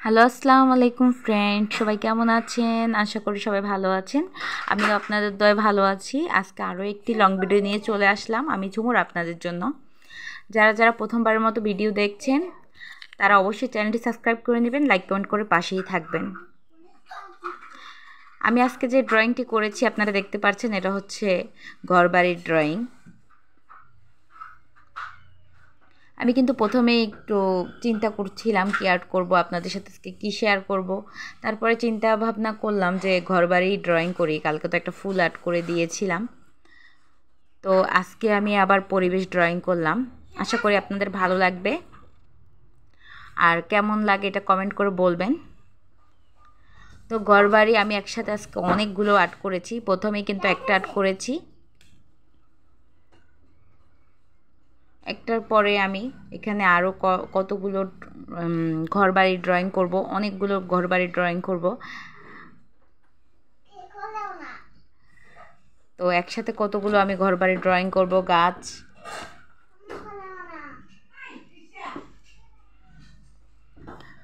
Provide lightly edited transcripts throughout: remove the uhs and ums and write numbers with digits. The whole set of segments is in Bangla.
হ্যালো, আসসালামু আলাইকুম ফ্রেন্ড, সবাই কেমন আছেন? আশা করি সবাই ভালো আছেন। আমিও আপনাদের দয়ে ভালো আছি। আজকে আরও একটি লং ভিডিও নিয়ে চলে আসলাম আমি ঝুমুর আপনাদের জন্য। যারা যারা প্রথমবারের মতো ভিডিও দেখছেন তারা অবশ্যই চ্যানেলটি সাবস্ক্রাইব করে নেবেন, লাইক কমেন্ট করে পাশেই থাকবেন। আমি আজকে যে ড্রয়িংটি করেছি আপনারা দেখতে পাচ্ছেন, এটা হচ্ছে ঘরবাড়ির ড্রয়িং। আমি কিন্তু প্রথমে একটু চিন্তা করছিলাম কি আর্ট করব, আপনাদের সাথে কী শেয়ার করব। তারপরে চিন্তা ভাবনা করলাম যে ঘরবাড়ি ড্রয়িং করি। কালকে তো একটা ফুল আর্ট করে দিয়েছিলাম, তো আজকে আমি আবার পরিবেশ ড্রয়িং করলাম। আশা করি আপনাদের ভালো লাগবে, আর কেমন লাগে এটা কমেন্ট করে বলবেন। তো ঘরবাড়ি আমি একসাথে আজকে অনেকগুলো আর্ট করেছি। প্রথমেই কিন্তু একটা আর্ট করেছি, একটার পরে আমি এখানে আরও কতগুলো ঘরবাড়ি ড্রয়িং করব, অনেকগুলো ঘরবাড়ি ড্রয়িং করব। তো একসাথে কতগুলো আমি ঘরবাড়ি ড্রয়িং করব।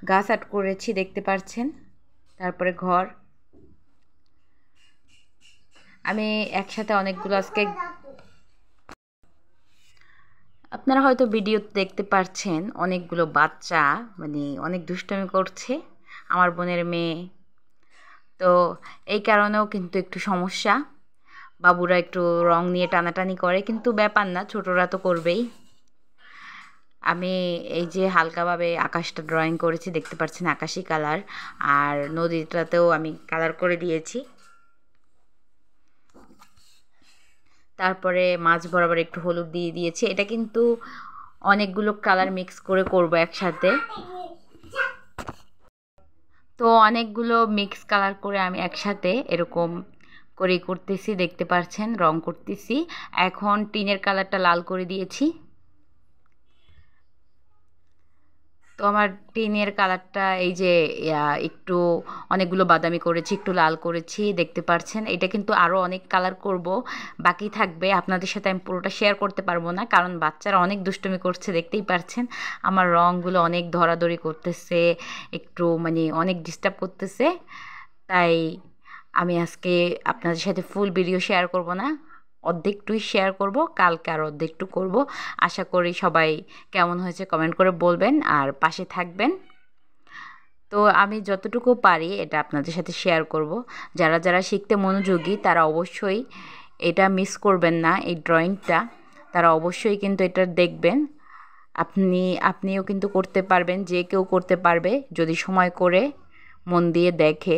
গাছ আর্ট করেছি দেখতে পাচ্ছেন, তারপরে ঘর। আমি একসাথে অনেকগুলো আজকে, আপনারা হয়তো ভিডিও দেখতে পাচ্ছেন অনেকগুলো বাচ্চা মানে অনেক দুষ্টামি করছে, আমার বোনের মেয়ে। তো এই কারণেও কিন্তু একটু সমস্যা, বাবুরা একটু রং নিয়ে টানাটানি করে, কিন্তু ব্যাপার না, ছোটরা তো করবেই। আমি এই যে হালকাভাবে আকাশটা ড্রয়িং করেছি দেখতে পাচ্ছেন, আকাশি কালার, আর নদীটাতেও আমি কালার করে দিয়েছি। তারপরে মাছ বরাবর একটু হলুদ দিয়ে দিয়েছি। এটা কিন্তু অনেকগুলো কালার মিক্স করে করব একসাথে, তো অনেকগুলো মিক্স কালার করে আমি একসাথে এরকম করে করতেছি দেখতে পাচ্ছেন, রং করতেছি। এখন টিনের কালারটা লাল করে দিয়েছি। তো আমার টিনের কালারটা এই যে একটু অনেকগুলো বাদামি করেছি, একটু লাল করেছি দেখতে পাচ্ছেন। এটা কিন্তু আরও অনেক কালার করব, বাকি থাকবে। আপনাদের সাথে আমি পুরোটা শেয়ার করতে পারবো না, কারণ বাচ্চারা অনেক দুষ্টুমি করছে দেখতেই পাচ্ছেন। আমার রঙগুলো অনেক ধরাধরি করতেছে, একটু মানে অনেক ডিস্টার্ব করতেছে। তাই আমি আজকে আপনাদের সাথে ফুল ভিডিও শেয়ার করব না, অর্ধেকটুই শেয়ার করব, কালকে আর অর্ধেকটু করব। আশা করি সবাই কেমন হয়েছে কমেন্ট করে বলবেন আর পাশে থাকবেন। তো আমি যতটুকু পারি এটা আপনাদের সাথে শেয়ার করব। যারা যারা শিখতে মনোযোগী তারা অবশ্যই এটা মিস করবেন না, এই ড্রয়িংটা তারা অবশ্যই কিন্তু এটা দেখবেন। আপনিও কিন্তু করতে পারবেন, যে কেউ করতে পারবে যদি সময় করে মন দিয়ে দেখে।